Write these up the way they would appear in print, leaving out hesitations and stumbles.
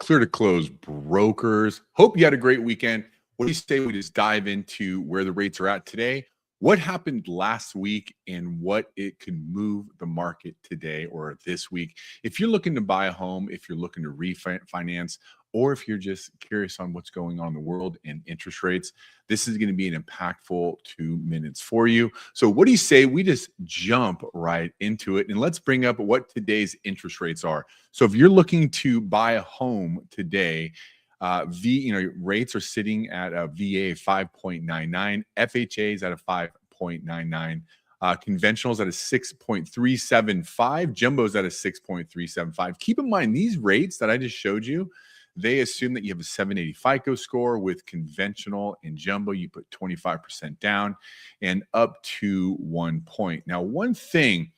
clear to close brokers. Hope you had a great weekend. What do you say we just dive into where the rates are at today? What happened last week and what it could move the market today or this week? If you're looking to buy a home, if you're looking to refinance, or if you're just curious on what's going on in the world and interest rates, this is going to be an impactful 2 minutes for you. So what do you say we just jump right into it? And let's bring up what today's interest rates are. So if you're looking to buy a home today, rates are sitting at a VA of 5.99, FHAs at a 5.99, conventionals at a 6.375, jumbos at a 6.375. Keep in mind, these rates that I just showed you, they assume that you have a 780 FICO score. With conventional and jumbo, you put 25% down and up to 1 point. Now, one thing,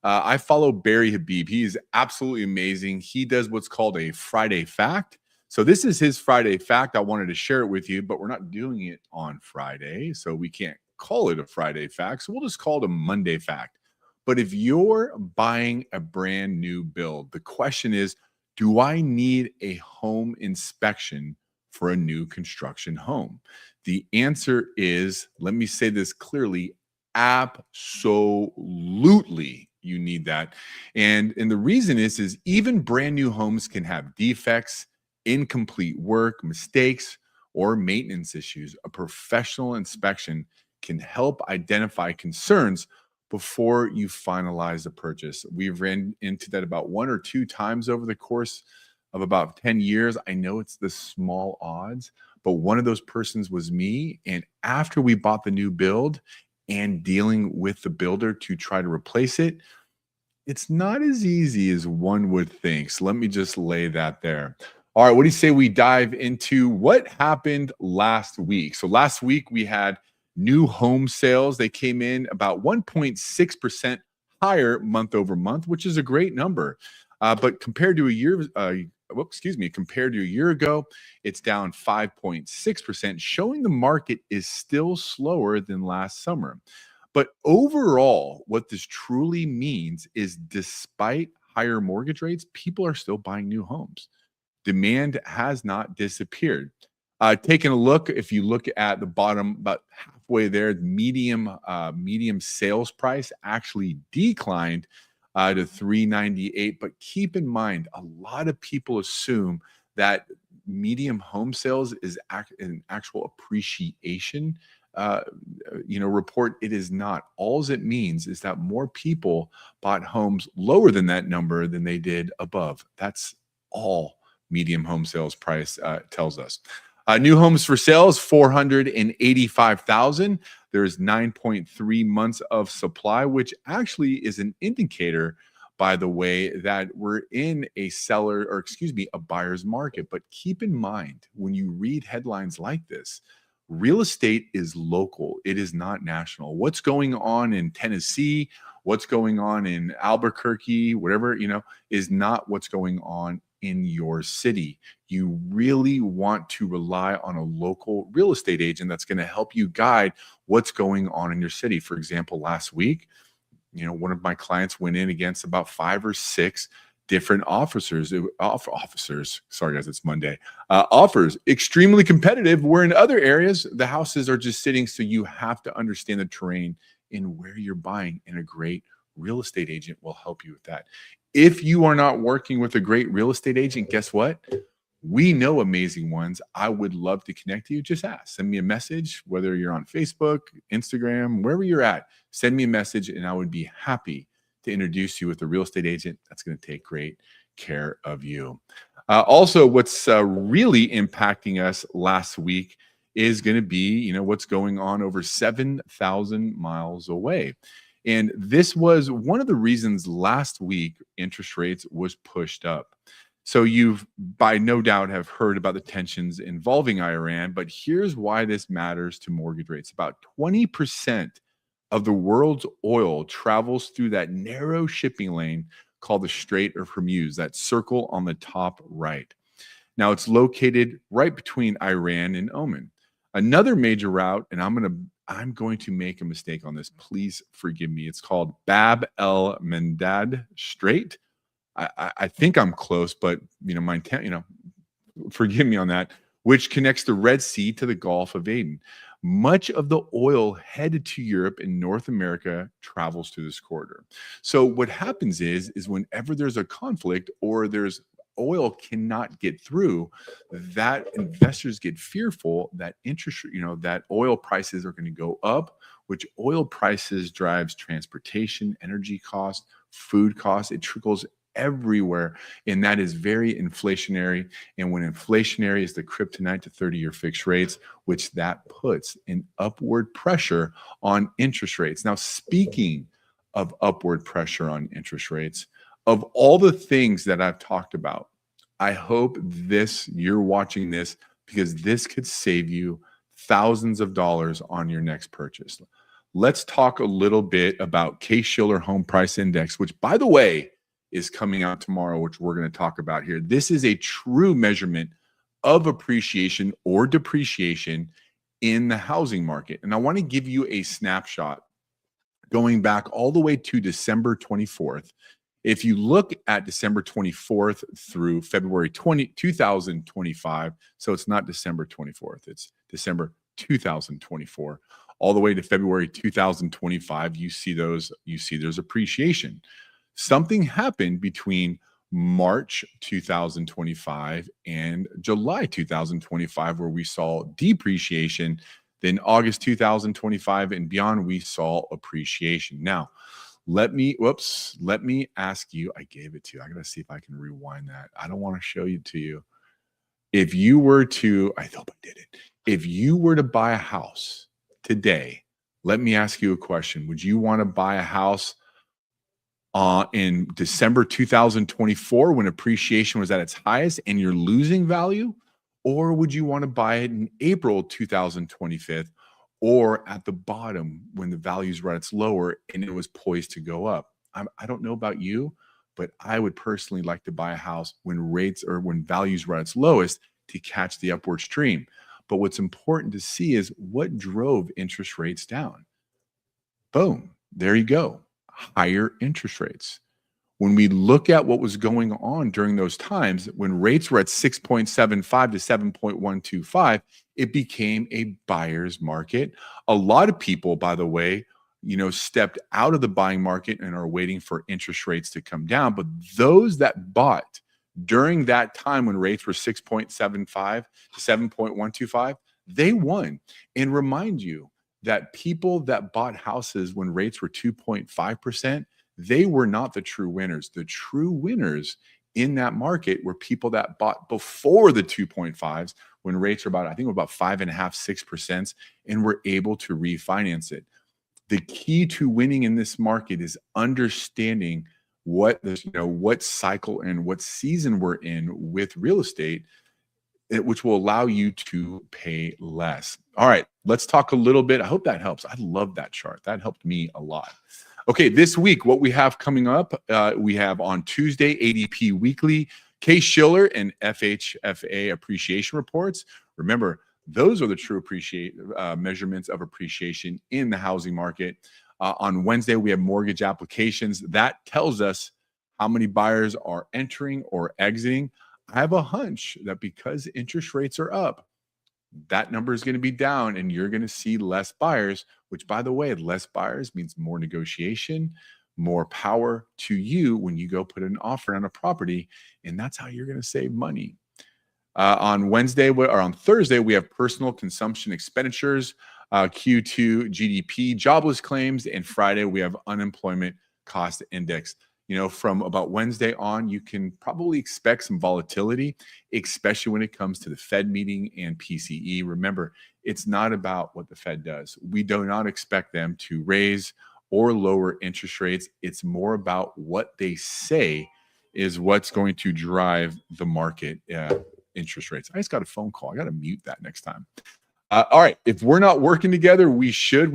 I follow Barry Habib. He is absolutely amazing. He does what's called a Friday fact. So this is his Friday fact. I wanted to share it with you, but we're not doing it on Friday, so we can't call it a Friday fact. So we'll just call it a Monday fact. But if you're buying a brand new build, the question is, do I need a home inspection for a new construction home? The answer is, let me say this clearly, absolutely you need that. And the reason is even brand new homes can have defects, incomplete work, mistakes, or maintenance issues. A professional inspection can help identify concerns before you finalize the purchase. We've ran into that about 1 or 2 times over the course of about 10 years. I know it's the small odds, but one of those persons was me. And after we bought the new build and dealing with the builder to try to replace it, it's not as easy as one would think. So let me just lay that there. All right, what do you say we dive into what happened last week? So last week we had new home sales. They came in about 1.6% higher month over month, which is a great number. But compared to a year, compared to a year ago, it's down 5.6%, showing the market is still slower than last summer. But overall, what this truly means is despite higher mortgage rates, people are still buying new homes. Demand has not disappeared. Taking a look, if you look at the bottom, about halfway there, medium sales price actually declined to 398. But keep in mind, a lot of people assume that medium home sales is an actual appreciation report. It is not. All it means is that more people bought homes lower than that number than they did above. That's all medium home sales price tells us. New homes for sales, 485,000. There's 9.3 months of supply, which actually is an indicator, by the way, that we're in a buyer's market. But keep in mind, when you read headlines like this, real estate is local. It is not national. What's going on in Tennessee, what's going on in Albuquerque, whatever, is not what's going on in your city. You really want to rely on a local real estate agent that's going to help you guide what's going on in your city. For example, last week, one of my clients went in against about 5 or 6 different officers. Sorry, guys, it's Monday. Offers extremely competitive. Where in other areas, the houses are just sitting. So you have to understand the terrain in where you're buying, and a great real estate agent will help you with that. If you are not working with a great real estate agent, guess what? We know amazing ones. I would love to connect to you. Just ask. Send me a message, whether you're on Facebook, Instagram, wherever you're at. Send me a message, and I would be happy to introduce you with a real estate agent that's going to take great care of you. Also, what's really impacting us last week is going to be, what's going on over 7,000 miles away. And this was one of the reasons last week interest rates was pushed up. So you've by no doubt have heard about the tensions involving Iran, but here's why this matters to mortgage rates. About 20% of the world's oil travels through that narrow shipping lane called the Strait of Hormuz, that circle on the top right. Now it's located right between Iran and Oman. Another major route, and I'm going to make a mistake on this. Please forgive me. It's called Bab el Mandab Strait. I think I'm close, but my forgive me on that, which connects the Red Sea to the Gulf of Aden. Much of the oil headed to Europe and North America travels through this corridor. So what happens is whenever there's a conflict or there's oil cannot get through, that investors get fearful that that oil prices are going to go up, which oil prices drives transportation, energy costs, food costs. It trickles everywhere, and that is very inflationary. And when inflationary is the kryptonite to 30-year fixed rates, which that puts an upward pressure on interest rates. Now, speaking of upward pressure on interest rates, of all the things that I've talked about, I hope you're watching this because this could save you thousands of dollars on your next purchase. Let's talk a little bit about Case-Shiller Home Price Index, which, by the way, is coming out tomorrow, which we're going to talk about here. This is a true measurement of appreciation or depreciation in the housing market. And I want to give you a snapshot going back all the way to December 24th. If you look at December 24th through February 2025, so it's not December 24th, it's December 2024, all the way to February 2025, you see there's appreciation. Something happened between March 2025 and July 2025 where we saw depreciation. Then August 2025 and beyond, we saw appreciation. Now, let me ask you, I gave it to you. I got to see if I can rewind that. I don't want to show it to you. If you were to, I hope I did it. If you were to buy a house today, let me ask you a question. Would you want to buy a house in December 2024 when appreciation was at its highest and you're losing value? Or would you want to buy it in April 2025 or at the bottom when the values were at its lower and it was poised to go up? I don't know about you, but I would personally like to buy a house when rates or when values were at its lowest to catch the upward stream. But what's important to see is what drove interest rates down. Boom, there you go. Higher interest rates. When we look at what was going on during those times, when rates were at 6.75 to 7.125, it became a buyer's market. A lot of people, by the way, stepped out of the buying market and are waiting for interest rates to come down. But those that bought during that time when rates were 6.75 to 7.125, they won. And remind you that people that bought houses when rates were 2.5%, they were not the true winners. The true winners in that market were people that bought before the 2.5s when rates were about 5.5%, 6%, and were able to refinance it. The key to winning in this market is understanding what cycle and what season we're in with real estate, which will allow you to pay less. All right, let's talk a little bit. I hope that helps. I love that chart. That helped me a lot. Okay, this week, what we have coming up, we have on Tuesday, ADP Weekly, Case-Shiller and FHFA appreciation reports. Remember, those are the true measurements of appreciation in the housing market. On Wednesday, we have mortgage applications. That tells us how many buyers are entering or exiting. I have a hunch that because interest rates are up, that number is going to be down and you're going to see less buyers, which, by the way, less buyers means more negotiation, more power to you when you go put an offer on a property. And that's how you're going to save money. On Thursday, we have personal consumption expenditures, Q2 GDP, jobless claims, and Friday, we have unemployment cost index. From about Wednesday on, you can probably expect some volatility, especially when it comes to the Fed meeting and PCE. Remember, it's not about what the Fed does. We do not expect them to raise or lower interest rates. It's more about what they say is what's going to drive the market interest rates. I just got a phone call. I got to mute that next time. All right. If we're not working together, we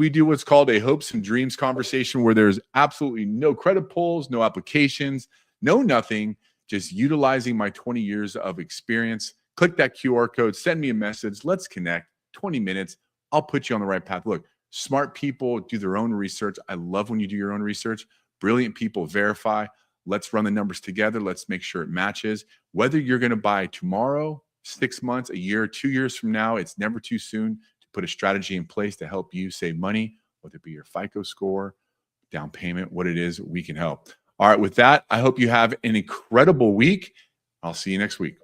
do what's called a hopes and dreams conversation where there's absolutely no credit pulls, no applications, no nothing, just utilizing my 20 years of experience. Click that QR code, send me a message. Let's connect. 20 minutes. I'll put you on the right path. Look, smart people do their own research. I love when you do your own research. Brilliant people verify. Let's run the numbers together. Let's make sure it matches. Whether you're going to buy tomorrow, 6 months, a year, 2 years from now, it's never too soon to put a strategy in place to help you save money, whether it be your FICO score, down payment, what it is, we can help. All right, with that, I hope you have an incredible week. I'll see you next week.